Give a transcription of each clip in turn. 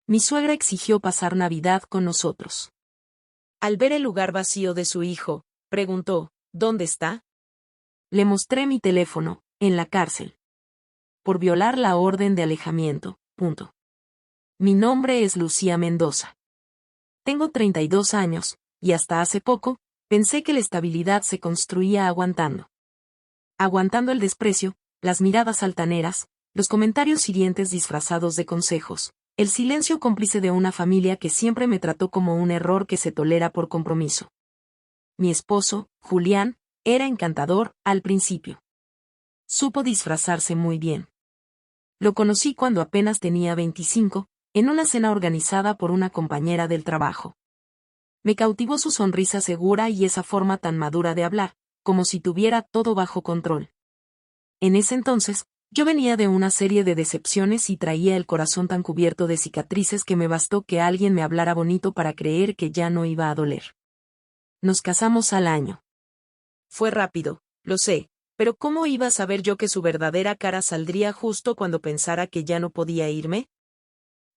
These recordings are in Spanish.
mi suegra exigió pasar Navidad con nosotros. Al ver el lugar vacío de su hijo, preguntó, ¿dónde está? Le mostré mi teléfono, en la cárcel. Por violar la orden de alejamiento. Punto. Mi nombre es Lucía Mendoza. Tengo 32 años, y hasta hace poco, pensé que la estabilidad se construía aguantando. Aguantando el desprecio, las miradas altaneras, los comentarios hirientes disfrazados de consejos, el silencio cómplice de una familia que siempre me trató como un error que se tolera por compromiso. Mi esposo, Julián, era encantador, al principio. Supo disfrazarse muy bien. Lo conocí cuando apenas tenía 25, en una cena organizada por una compañera del trabajo. Me cautivó su sonrisa segura y esa forma tan madura de hablar, como si tuviera todo bajo control. En ese entonces, yo venía de una serie de decepciones y traía el corazón tan cubierto de cicatrices que me bastó que alguien me hablara bonito para creer que ya no iba a doler. Nos casamos al año. Fue rápido, lo sé, pero ¿cómo iba a saber yo que su verdadera cara saldría justo cuando pensara que ya no podía irme?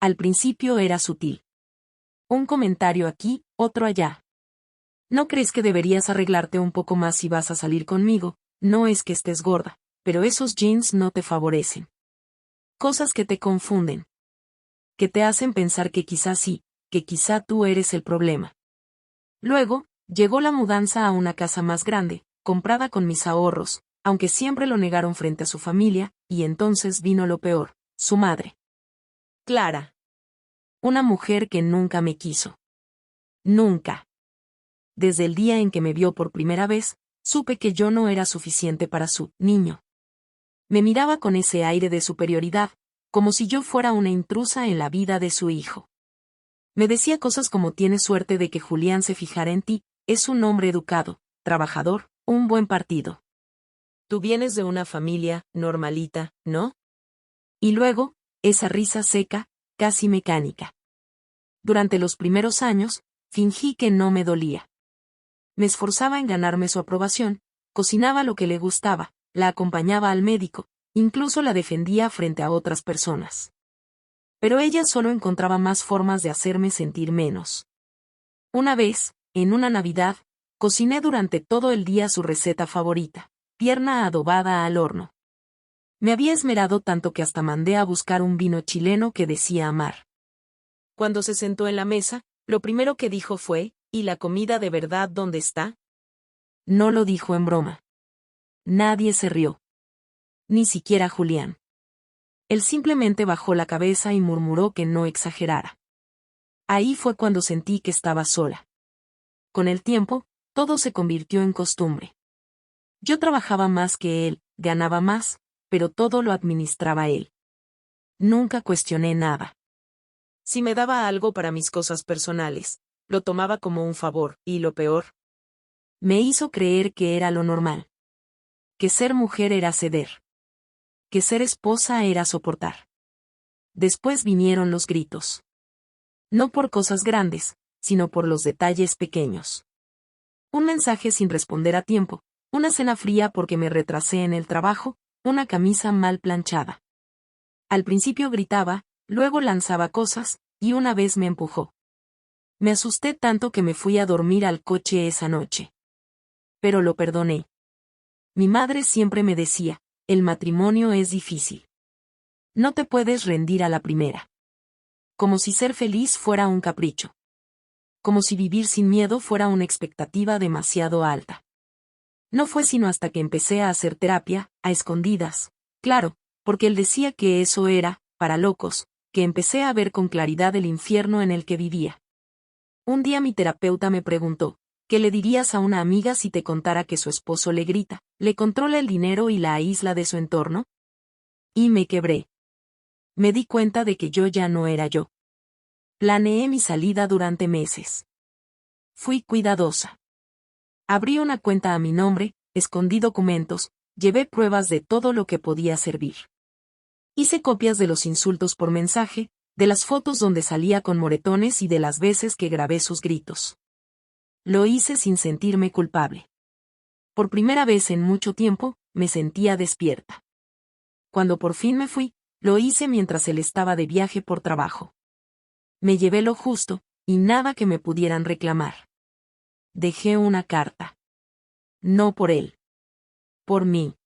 Al principio era sutil. Un comentario aquí, otro allá. ¿No crees que deberías arreglarte un poco más si vas a salir conmigo? No es que estés gorda, pero esos jeans no te favorecen. Cosas que te confunden. Que te hacen pensar que quizá sí, que quizá tú eres el problema. Luego, llegó la mudanza a una casa más grande, comprada con mis ahorros, aunque siempre lo negaron frente a su familia, y entonces vino lo peor, su madre. Clara. Una mujer que nunca me quiso. Nunca. Desde el día en que me vio por primera vez, supe que yo no era suficiente para su niño. Me miraba con ese aire de superioridad, como si yo fuera una intrusa en la vida de su hijo. Me decía cosas como tienes suerte de que Julián se fijara en ti, es un hombre educado, trabajador, un buen partido. Tú vienes de una familia normalita, ¿no? Y luego, esa risa seca, casi mecánica. Durante los primeros años, fingí que no me dolía. Me esforzaba en ganarme su aprobación, cocinaba lo que le gustaba, la acompañaba al médico, incluso la defendía frente a otras personas. Pero ella solo encontraba más formas de hacerme sentir menos. Una vez, en una Navidad, cociné durante todo el día su receta favorita, pierna adobada al horno. Me había esmerado tanto que hasta mandé a buscar un vino chileno que decía amar. Cuando se sentó en la mesa, lo primero que dijo fue, ¿y la comida de verdad dónde está? No lo dijo en broma. Nadie se rió. Ni siquiera Julián. Él simplemente bajó la cabeza y murmuró que no exagerara. Ahí fue cuando sentí que estaba sola. Con el tiempo, todo se convirtió en costumbre. Yo trabajaba más que él, ganaba más, pero todo lo administraba él. Nunca cuestioné nada. Si me daba algo para mis cosas personales, lo tomaba como un favor, y lo peor, me hizo creer que era lo normal. Que ser mujer era ceder. Que ser esposa era soportar. Después vinieron los gritos. No por cosas grandes, sino por los detalles pequeños. Un mensaje sin responder a tiempo, una cena fría porque me retrasé en el trabajo, una camisa mal planchada. Al principio gritaba, luego lanzaba cosas, y una vez me empujó. Me asusté tanto que me fui a dormir al coche esa noche. Pero lo perdoné. Mi madre siempre me decía, el matrimonio es difícil. No te puedes rendir a la primera. Como si ser feliz fuera un capricho. Como si vivir sin miedo fuera una expectativa demasiado alta. No fue sino hasta que empecé a hacer terapia, a escondidas, claro, porque él decía que eso era, para locos, que empecé a ver con claridad el infierno en el que vivía. Un día mi terapeuta me preguntó, ¿qué le dirías a una amiga si te contara que su esposo le grita, le controla el dinero y la aísla de su entorno? Y me quebré. Me di cuenta de que yo ya no era yo. Planeé mi salida durante meses. Fui cuidadosa. Abrí una cuenta a mi nombre, escondí documentos, llevé pruebas de todo lo que podía servir. Hice copias de los insultos por mensaje, de las fotos donde salía con moretones y de las veces que grabé sus gritos. Lo hice sin sentirme culpable. Por primera vez en mucho tiempo, me sentía despierta. Cuando por fin me fui, lo hice mientras él estaba de viaje por trabajo. Me llevé lo justo, y nada que me pudieran reclamar. Dejé una carta. No por él. Por mí.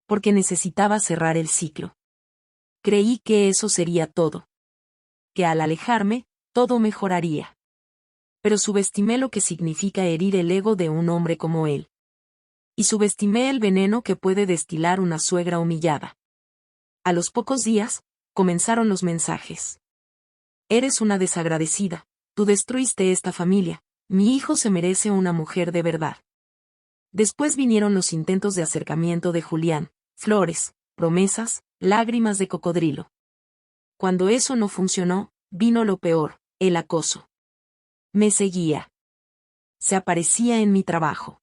Porque necesitaba cerrar el ciclo. Creí que eso sería todo. Que al alejarme, todo mejoraría. Pero subestimé lo que significa herir el ego de un hombre como él. Y subestimé el veneno que puede destilar una suegra humillada. A los pocos días, comenzaron los mensajes. Eres una desagradecida, tú destruiste esta familia, mi hijo se merece una mujer de verdad. Después vinieron los intentos de acercamiento de Julián, flores, promesas, lágrimas de cocodrilo. Cuando eso no funcionó, vino lo peor, el acoso. Me seguía. Se aparecía en mi trabajo.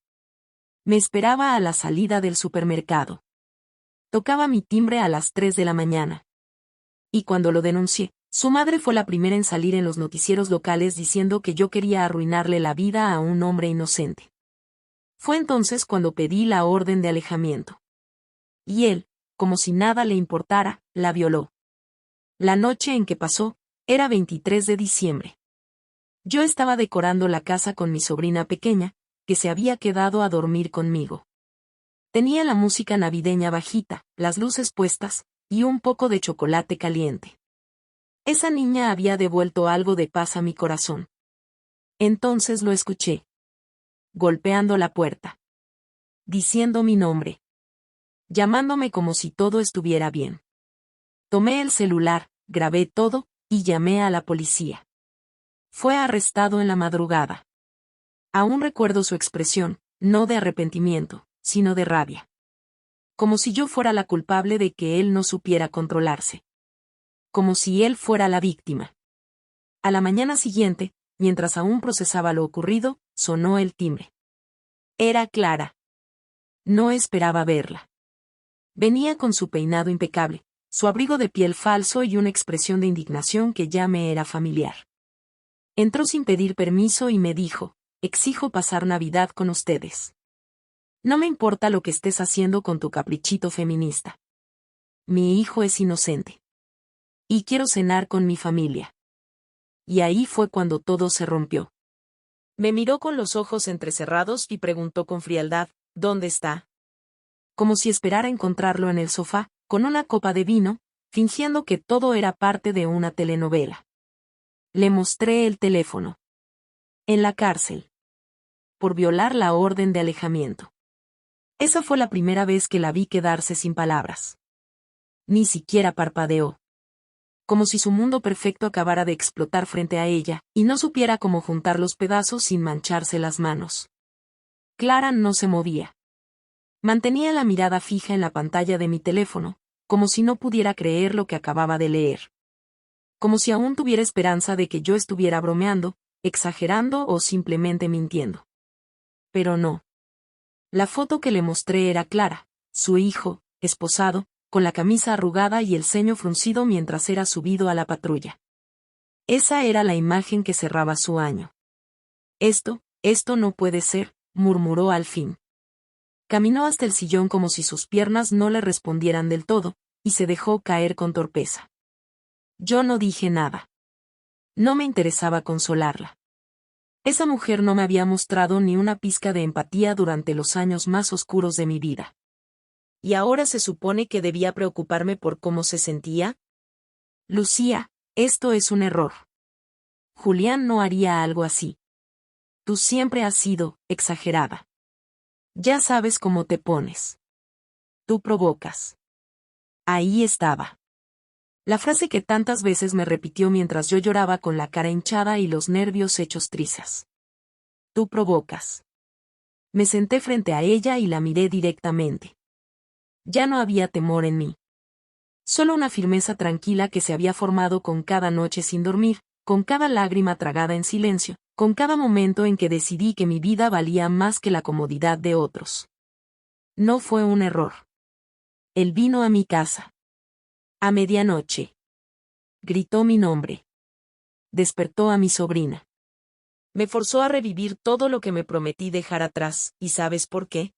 Me esperaba a la salida del supermercado. Tocaba mi timbre a las 3 de la mañana. Y cuando lo denuncié, su madre fue la primera en salir en los noticieros locales diciendo que yo quería arruinarle la vida a un hombre inocente. Fue entonces cuando pedí la orden de alejamiento. Y él, como si nada le importara, la violó. La noche en que pasó, era 23 de diciembre. Yo estaba decorando la casa con mi sobrina pequeña, que se había quedado a dormir conmigo. Tenía la música navideña bajita, las luces puestas, y un poco de chocolate caliente. Esa niña había devuelto algo de paz a mi corazón. Entonces lo escuché. Golpeando la puerta. Diciendo mi nombre. Llamándome como si todo estuviera bien. Tomé el celular, grabé todo, y llamé a la policía. Fue arrestado en la madrugada. Aún recuerdo su expresión, no de arrepentimiento, sino de rabia. Como si yo fuera la culpable de que él no supiera controlarse. Como si él fuera la víctima. A la mañana siguiente, mientras aún procesaba lo ocurrido, sonó el timbre. Era Clara. No esperaba verla. Venía con su peinado impecable, su abrigo de piel falso y una expresión de indignación que ya me era familiar. Entró sin pedir permiso y me dijo, exijo pasar Navidad con ustedes. No me importa lo que estés haciendo con tu caprichito feminista. Mi hijo es inocente. Y quiero cenar con mi familia. Y ahí fue cuando todo se rompió. Me miró con los ojos entrecerrados y preguntó con frialdad, ¿dónde está? Como si esperara encontrarlo en el sofá, con una copa de vino, fingiendo que todo era parte de una telenovela. Le mostré el teléfono. En la cárcel. Por violar la orden de alejamiento. Esa fue la primera vez que la vi quedarse sin palabras. Ni siquiera parpadeó. Como si su mundo perfecto acabara de explotar frente a ella, y no supiera cómo juntar los pedazos sin mancharse las manos. Clara no se movía. Mantenía la mirada fija en la pantalla de mi teléfono, como si no pudiera creer lo que acababa de leer. Como si aún tuviera esperanza de que yo estuviera bromeando, exagerando o simplemente mintiendo. Pero no. La foto que le mostré era Clara, su hijo, esposado, con la camisa arrugada y el ceño fruncido mientras era subido a la patrulla. Esa era la imagen que cerraba su año. Esto no puede ser, murmuró al fin. Caminó hasta el sillón como si sus piernas no le respondieran del todo, y se dejó caer con torpeza. Yo no dije nada. No me interesaba consolarla. Esa mujer no me había mostrado ni una pizca de empatía durante los años más oscuros de mi vida. ¿Y ahora se supone que debía preocuparme por cómo se sentía? Lucía, esto es un error. Julián no haría algo así. Tú siempre has sido exagerada. Ya sabes cómo te pones. Tú provocas. Ahí estaba. La frase que tantas veces me repitió mientras yo lloraba con la cara hinchada y los nervios hechos trizas. Tú provocas. Me senté frente a ella y la miré directamente. Ya no había temor en mí. Solo una firmeza tranquila que se había formado con cada noche sin dormir, con cada lágrima tragada en silencio, con cada momento en que decidí que mi vida valía más que la comodidad de otros. No fue un error. Él vino a mi casa. A medianoche. Gritó mi nombre. Despertó a mi sobrina. Me forzó a revivir todo lo que me prometí dejar atrás, ¿y sabes por qué?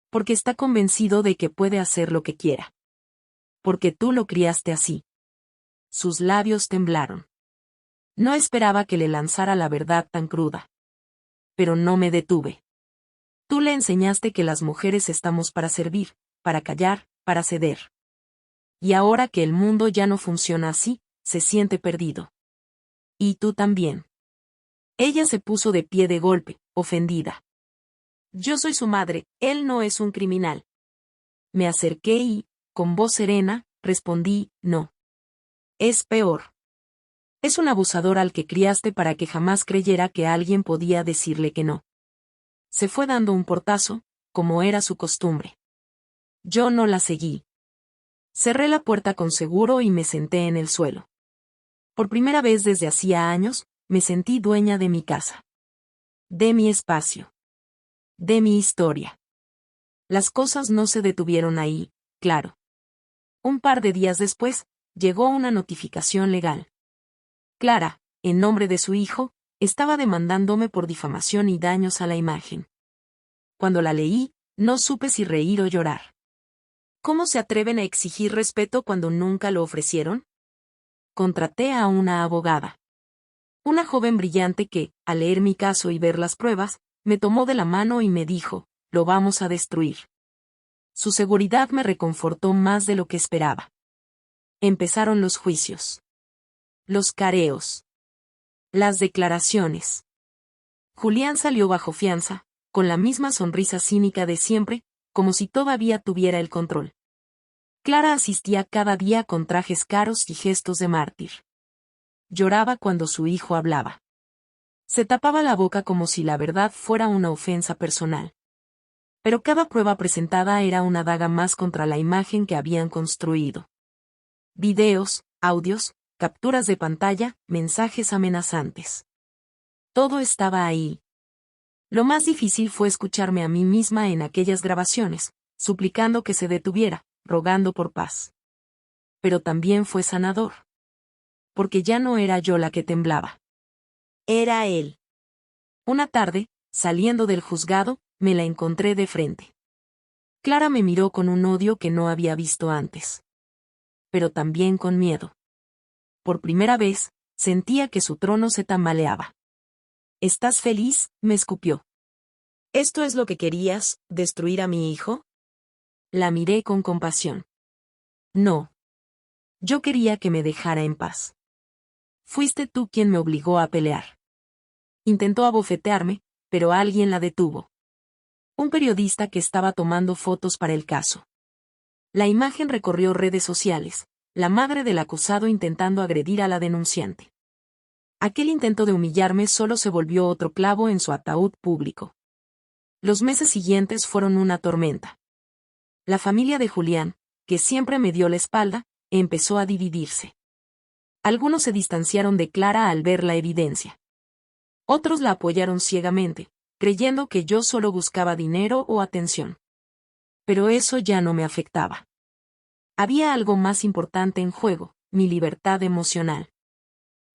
Porque está convencido de que puede hacer lo que quiera. Porque tú lo criaste así. Sus labios temblaron. No esperaba que le lanzara la verdad tan cruda. Pero no me detuve. Tú le enseñaste que las mujeres estamos para servir, para callar, para ceder. Y ahora que el mundo ya no funciona así, se siente perdido. Y tú también. Ella se puso de pie de golpe, ofendida. Yo soy su madre, él no es un criminal. Me acerqué y, con voz serena, respondí, no. Es peor. Es un abusador al que criaste para que jamás creyera que alguien podía decirle que no. Se fue dando un portazo, como era su costumbre. Yo no la seguí. Cerré la puerta con seguro y me senté en el suelo. Por primera vez desde hacía años, me sentí dueña de mi casa. De mi espacio. De mi historia. Las cosas no se detuvieron ahí, claro. Un par de días después, llegó una notificación legal. Clara, en nombre de su hijo, estaba demandándome por difamación y daños a la imagen. Cuando la leí, no supe si reír o llorar. ¿Cómo se atreven a exigir respeto cuando nunca lo ofrecieron? Contraté a una abogada. Una joven brillante que, al leer mi caso y ver las pruebas, me tomó de la mano y me dijo, lo vamos a destruir. Su seguridad me reconfortó más de lo que esperaba. Empezaron los juicios. Los careos. Las declaraciones. Julián salió bajo fianza, con la misma sonrisa cínica de siempre, como si todavía tuviera el control. Clara asistía cada día con trajes caros y gestos de mártir. Lloraba cuando su hijo hablaba. Se tapaba la boca como si la verdad fuera una ofensa personal. Pero cada prueba presentada era una daga más contra la imagen que habían construido. Videos, audios, capturas de pantalla, mensajes amenazantes. Todo estaba ahí. Lo más difícil fue escucharme a mí misma en aquellas grabaciones, suplicando que se detuviera, rogando por paz. Pero también fue sanador. Porque ya no era yo la que temblaba. Era él. Una tarde, saliendo del juzgado, me la encontré de frente. Clara me miró con un odio que no había visto antes. Pero también con miedo. Por primera vez, sentía que su trono se tambaleaba. ¿Estás feliz?, me escupió. ¿Esto es lo que querías, destruir a mi hijo? La miré con compasión. No. Yo quería que me dejara en paz. Fuiste tú quien me obligó a pelear. Intentó abofetearme, pero alguien la detuvo. Un periodista que estaba tomando fotos para el caso. La imagen recorrió redes sociales, la madre del acusado intentando agredir a la denunciante. Aquel intento de humillarme solo se volvió otro clavo en su ataúd público. Los meses siguientes fueron una tormenta. La familia de Julián, que siempre me dio la espalda, empezó a dividirse. Algunos se distanciaron de Clara al ver la evidencia. Otros la apoyaron ciegamente, creyendo que yo solo buscaba dinero o atención. Pero eso ya no me afectaba. Había algo más importante en juego, mi libertad emocional.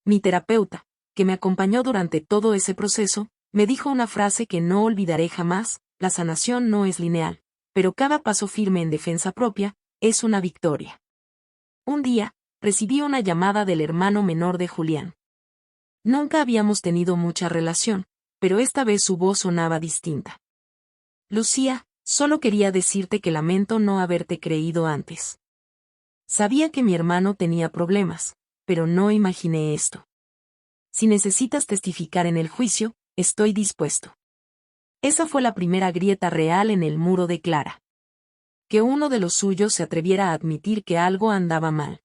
Mi terapeuta, que me acompañó durante todo ese proceso, me dijo una frase que no olvidaré jamás: la sanación no es lineal, pero cada paso firme en defensa propia es una victoria. Un día, recibí una llamada del hermano menor de Julián. Nunca habíamos tenido mucha relación, pero esta vez su voz sonaba distinta. Lucía, solo quería decirte que lamento no haberte creído antes. Sabía que mi hermano tenía problemas, pero no imaginé esto. Si necesitas testificar en el juicio, estoy dispuesto. Esa fue la primera grieta real en el muro de Clara. Que uno de los suyos se atreviera a admitir que algo andaba mal.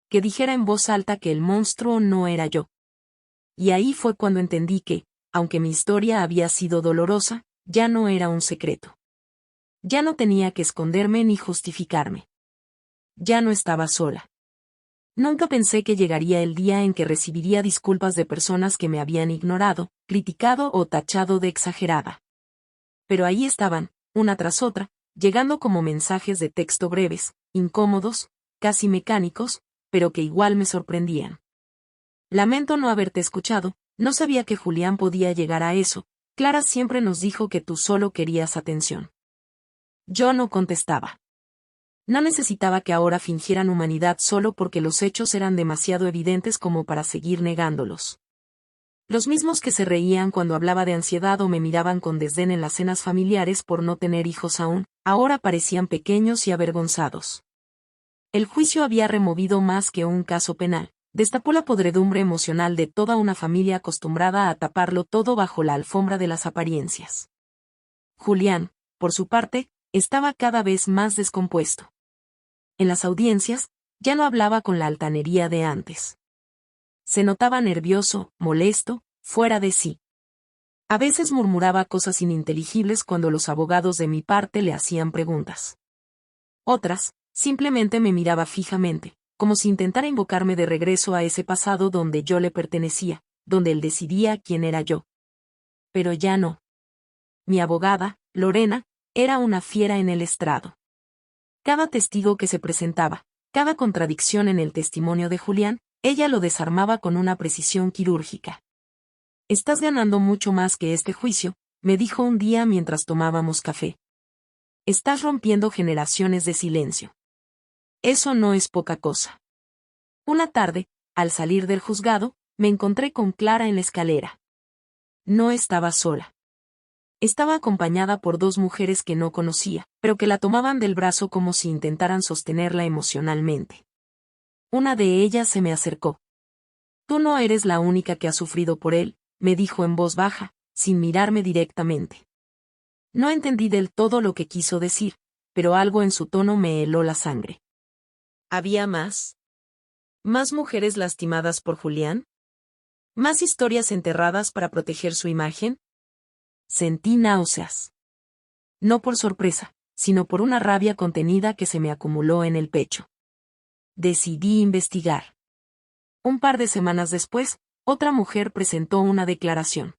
Que dijera en voz alta que el monstruo no era yo. Y ahí fue cuando entendí que, aunque mi historia había sido dolorosa, ya no era un secreto. Ya no tenía que esconderme ni justificarme. Ya no estaba sola. Nunca pensé que llegaría el día en que recibiría disculpas de personas que me habían ignorado, criticado o tachado de exagerada. Pero ahí estaban, una tras otra, llegando como mensajes de texto breves, incómodos, casi mecánicos, pero que igual me sorprendían. Lamento no haberte escuchado, no sabía que Julián podía llegar a eso. Clara siempre nos dijo que tú solo querías atención. Yo no contestaba. No necesitaba que ahora fingieran humanidad solo porque los hechos eran demasiado evidentes como para seguir negándolos. Los mismos que se reían cuando hablaba de ansiedad o me miraban con desdén en las cenas familiares por no tener hijos aún, ahora parecían pequeños y avergonzados. El juicio había removido más que un caso penal. Destapó la podredumbre emocional de toda una familia acostumbrada a taparlo todo bajo la alfombra de las apariencias. Julián, por su parte, estaba cada vez más descompuesto. En las audiencias, ya no hablaba con la altanería de antes. Se notaba nervioso, molesto, fuera de sí. A veces murmuraba cosas ininteligibles cuando los abogados de mi parte le hacían preguntas. Otras, simplemente me miraba fijamente, como si intentara invocarme de regreso a ese pasado donde yo le pertenecía, donde él decidía quién era yo. Pero ya no. Mi abogada, Lorena, era una fiera en el estrado. Cada testigo que se presentaba, cada contradicción en el testimonio de Julián, ella lo desarmaba con una precisión quirúrgica. «Estás ganando mucho más que este juicio», me dijo un día mientras tomábamos café. «Estás rompiendo generaciones de silencio. Eso no es poca cosa». Una tarde, al salir del juzgado, me encontré con Clara en la escalera. No estaba sola. Estaba acompañada por dos mujeres que no conocía, pero que la tomaban del brazo como si intentaran sostenerla emocionalmente. Una de ellas se me acercó. «Tú no eres la única que ha sufrido por él», me dijo en voz baja, sin mirarme directamente. No entendí del todo lo que quiso decir, pero algo en su tono me heló la sangre. ¿Había más? ¿Más mujeres lastimadas por Julián? ¿Más historias enterradas para proteger su imagen? Sentí náuseas. No por sorpresa, sino por una rabia contenida que se me acumuló en el pecho. Decidí investigar. Un par de semanas después, otra mujer presentó una declaración.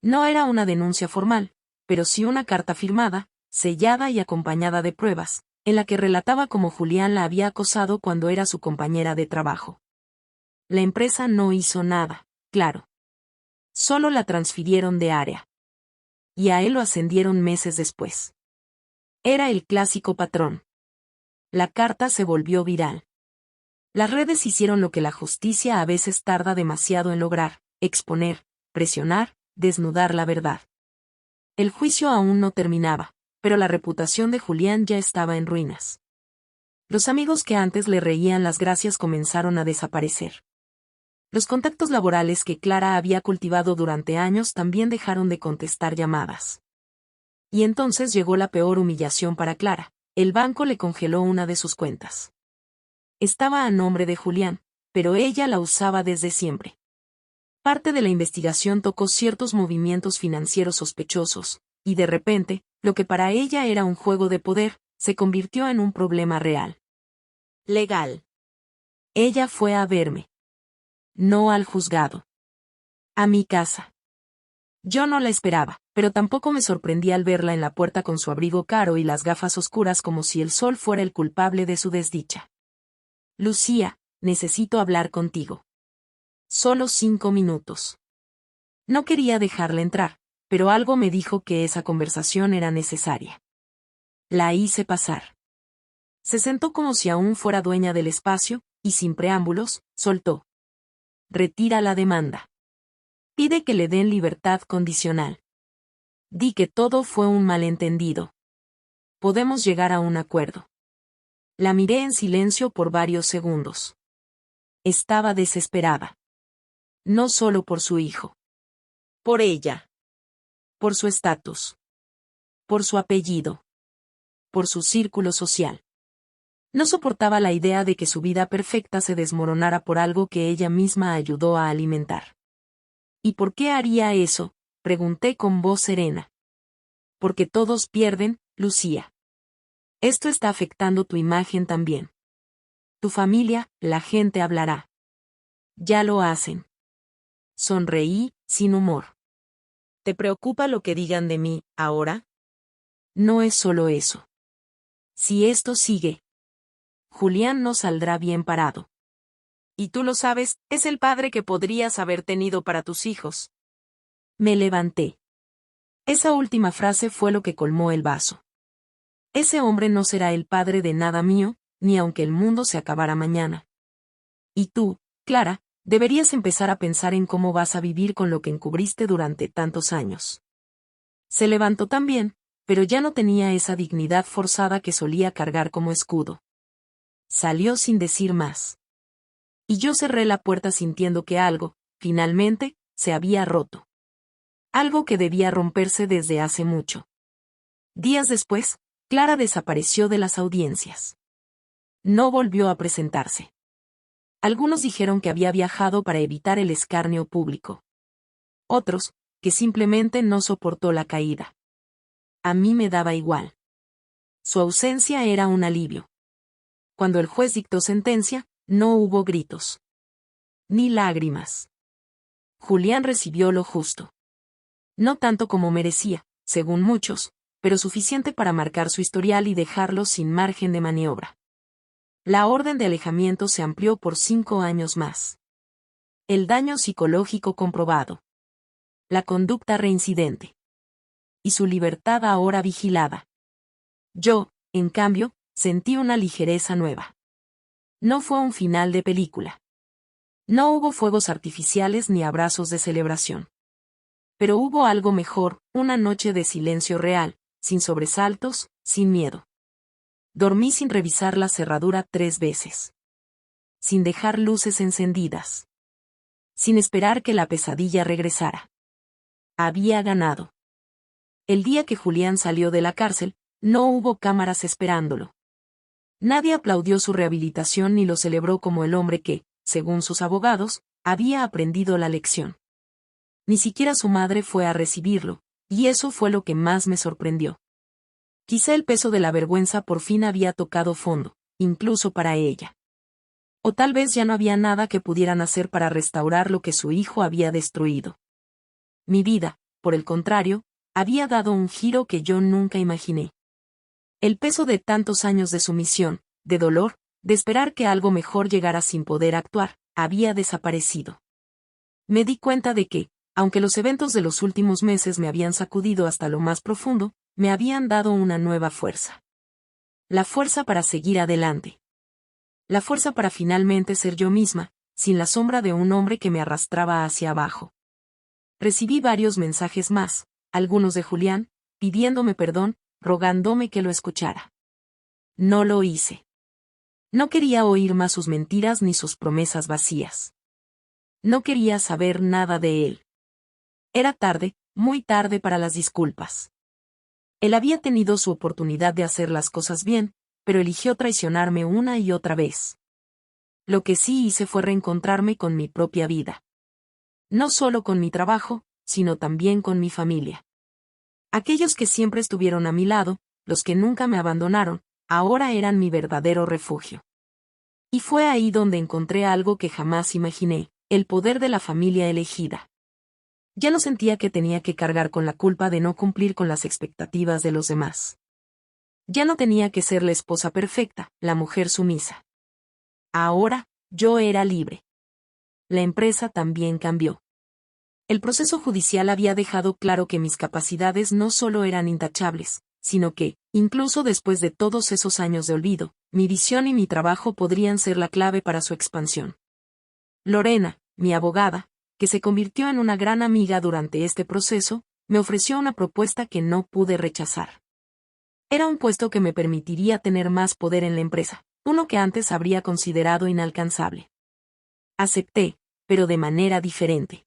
No era una denuncia formal, pero sí una carta firmada, sellada y acompañada de pruebas, en la que relataba cómo Julián la había acosado cuando era su compañera de trabajo. La empresa no hizo nada, claro. Solo la transfirieron de área. Y a él lo ascendieron meses después. Era el clásico patrón. La carta se volvió viral. Las redes hicieron lo que la justicia a veces tarda demasiado en lograr: exponer, presionar, desnudar la verdad. El juicio aún no terminaba, pero la reputación de Julián ya estaba en ruinas. Los amigos que antes le reían las gracias comenzaron a desaparecer. Los contactos laborales que Clara había cultivado durante años también dejaron de contestar llamadas. Y entonces llegó la peor humillación para Clara: el banco le congeló una de sus cuentas. Estaba a nombre de Julián, pero ella la usaba desde siempre. Parte de la investigación tocó ciertos movimientos financieros sospechosos, y de repente, lo que para ella era un juego de poder, se convirtió en un problema real. Legal. Ella fue a verme. No al juzgado. A mi casa. Yo no la esperaba, pero tampoco me sorprendí al verla en la puerta con su abrigo caro y las gafas oscuras como si el sol fuera el culpable de su desdicha. «Lucía, necesito hablar contigo». Solo 5 minutos. No quería dejarla entrar, pero algo me dijo que esa conversación era necesaria. La hice pasar. Se sentó como si aún fuera dueña del espacio, y sin preámbulos, soltó. «Retira la demanda. Pide que le den libertad condicional. Di que todo fue un malentendido. Podemos llegar a un acuerdo». La miré en silencio por varios segundos. Estaba desesperada. No solo por su hijo. Por ella. Por su estatus. Por su apellido. Por su círculo social. No soportaba la idea de que su vida perfecta se desmoronara por algo que ella misma ayudó a alimentar. ¿Y por qué haría eso?, pregunté con voz serena. Porque todos pierden, Lucía. Esto está afectando tu imagen también. Tu familia, la gente hablará. Ya lo hacen. Sonreí, sin humor. ¿Te preocupa lo que digan de mí, ahora? No es solo eso. Si esto sigue, Julián no saldrá bien parado. Y tú lo sabes, es el padre que podrías haber tenido para tus hijos. Me levanté. Esa última frase fue lo que colmó el vaso. Ese hombre no será el padre de nada mío, ni aunque el mundo se acabara mañana. Y tú, Clara, deberías empezar a pensar en cómo vas a vivir con lo que encubriste durante tantos años. Se levantó también, pero ya no tenía esa dignidad forzada que solía cargar como escudo. Salió sin decir más. Y yo cerré la puerta sintiendo que algo, finalmente, se había roto. Algo que debía romperse desde hace mucho. Días después, Clara desapareció de las audiencias. No volvió a presentarse. Algunos dijeron que había viajado para evitar el escarnio público. Otros, que simplemente no soportó la caída. A mí me daba igual. Su ausencia era un alivio. Cuando el juez dictó sentencia, no hubo gritos. Ni lágrimas. Julián recibió lo justo. No tanto como merecía, según muchos, pero suficiente para marcar su historial y dejarlo sin margen de maniobra. La orden de alejamiento se amplió por 5 años más. El daño psicológico comprobado. La conducta reincidente. Y su libertad ahora vigilada. Yo, en cambio, sentí una ligereza nueva. No fue un final de película. No hubo fuegos artificiales ni abrazos de celebración. Pero hubo algo mejor, una noche de silencio real, sin sobresaltos, sin miedo. Dormí sin revisar la cerradura 3 veces. Sin dejar luces encendidas. Sin esperar que la pesadilla regresara. Había ganado. El día que Julián salió de la cárcel, no hubo cámaras esperándolo. Nadie aplaudió su rehabilitación ni lo celebró como el hombre que, según sus abogados, había aprendido la lección. Ni siquiera su madre fue a recibirlo, y eso fue lo que más me sorprendió. Quizá el peso de la vergüenza por fin había tocado fondo, incluso para ella. O tal vez ya no había nada que pudieran hacer para restaurar lo que su hijo había destruido. Mi vida, por el contrario, había dado un giro que yo nunca imaginé. El peso de tantos años de sumisión, de dolor, de esperar que algo mejor llegara sin poder actuar, había desaparecido. Me di cuenta de que, aunque los eventos de los últimos meses me habían sacudido hasta lo más profundo, me habían dado una nueva fuerza. La fuerza para seguir adelante. La fuerza para finalmente ser yo misma, sin la sombra de un hombre que me arrastraba hacia abajo. Recibí varios mensajes más, algunos de Julián, pidiéndome perdón, rogándome que lo escuchara. No lo hice. No quería oír más sus mentiras ni sus promesas vacías. No quería saber nada de él. Era tarde, muy tarde para las disculpas. Él había tenido su oportunidad de hacer las cosas bien, pero eligió traicionarme una y otra vez. Lo que sí hice fue reencontrarme con mi propia vida. No solo con mi trabajo, sino también con mi familia. Aquellos que siempre estuvieron a mi lado, los que nunca me abandonaron, ahora eran mi verdadero refugio. Y fue ahí donde encontré algo que jamás imaginé, el poder de la familia elegida. Ya no sentía que tenía que cargar con la culpa de no cumplir con las expectativas de los demás. Ya no tenía que ser la esposa perfecta, la mujer sumisa. Ahora, yo era libre. La empresa también cambió. El proceso judicial había dejado claro que mis capacidades no solo eran intachables, sino que, incluso después de todos esos años de olvido, mi visión y mi trabajo podrían ser la clave para su expansión. Lorena, mi abogada, que se convirtió en una gran amiga durante este proceso, me ofreció una propuesta que no pude rechazar. Era un puesto que me permitiría tener más poder en la empresa, uno que antes habría considerado inalcanzable. Acepté, pero de manera diferente.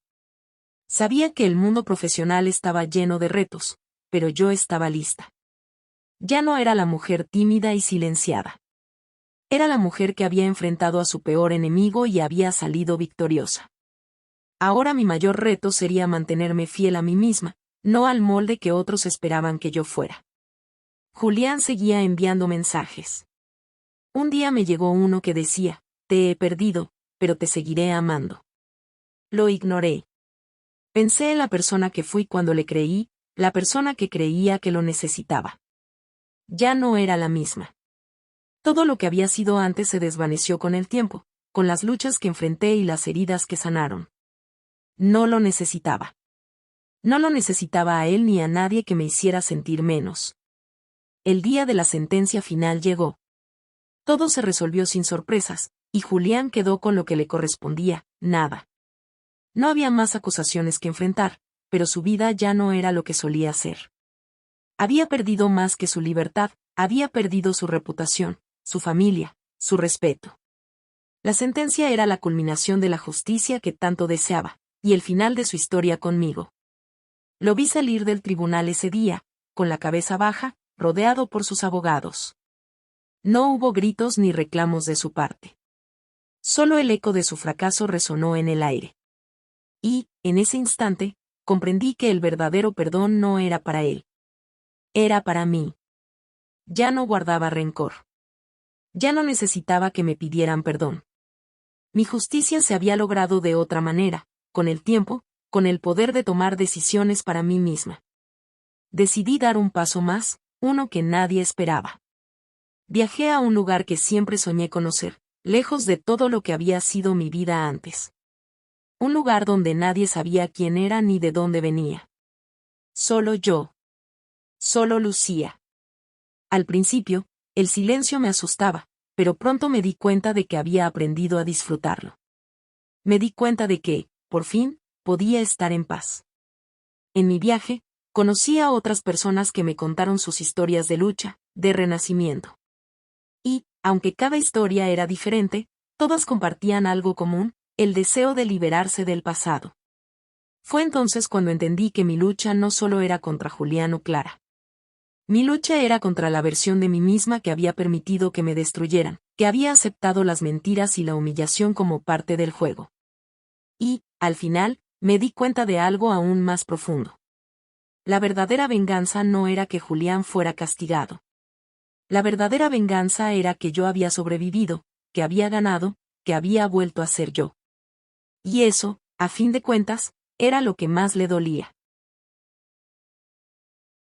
Sabía que el mundo profesional estaba lleno de retos, pero yo estaba lista. Ya no era la mujer tímida y silenciada. Era la mujer que había enfrentado a su peor enemigo y había salido victoriosa. Ahora mi mayor reto sería mantenerme fiel a mí misma, no al molde que otros esperaban que yo fuera. Julián seguía enviando mensajes. Un día me llegó uno que decía, te he perdido, pero te seguiré amando. Lo ignoré. Pensé en la persona que fui cuando le creí, la persona que creía que lo necesitaba. Ya no era la misma. Todo lo que había sido antes se desvaneció con el tiempo, con las luchas que enfrenté y las heridas que sanaron. No lo necesitaba. No lo necesitaba a él ni a nadie que me hiciera sentir menos. El día de la sentencia final llegó. Todo se resolvió sin sorpresas, y Julián quedó con lo que le correspondía, nada. No había más acusaciones que enfrentar, pero su vida ya no era lo que solía ser. Había perdido más que su libertad, había perdido su reputación, su familia, su respeto. La sentencia era la culminación de la justicia que tanto deseaba, y el final de su historia conmigo. Lo vi salir del tribunal ese día, con la cabeza baja, rodeado por sus abogados. No hubo gritos ni reclamos de su parte. Solo el eco de su fracaso resonó en el aire. Y, en ese instante, comprendí que el verdadero perdón no era para él. Era para mí. Ya no guardaba rencor. Ya no necesitaba que me pidieran perdón. Mi justicia se había logrado de otra manera, con el tiempo, con el poder de tomar decisiones para mí misma. Decidí dar un paso más, uno que nadie esperaba. Viajé a un lugar que siempre soñé conocer, lejos de todo lo que había sido mi vida antes. Un lugar donde nadie sabía quién era ni de dónde venía. Solo yo. Solo Lucía. Al principio, el silencio me asustaba, pero pronto me di cuenta de que había aprendido a disfrutarlo. Me di cuenta de que, por fin, podía estar en paz. En mi viaje, conocí a otras personas que me contaron sus historias de lucha, de renacimiento. Y, aunque cada historia era diferente, todas compartían algo común, el deseo de liberarse del pasado. Fue entonces cuando entendí que mi lucha no solo era contra Julián o Clara. Mi lucha era contra la versión de mí misma que había permitido que me destruyeran, que había aceptado las mentiras y la humillación como parte del juego. Y, al final, me di cuenta de algo aún más profundo. La verdadera venganza no era que Julián fuera castigado. La verdadera venganza era que yo había sobrevivido, que había ganado, que había vuelto a ser yo. Y eso, a fin de cuentas, era lo que más le dolía.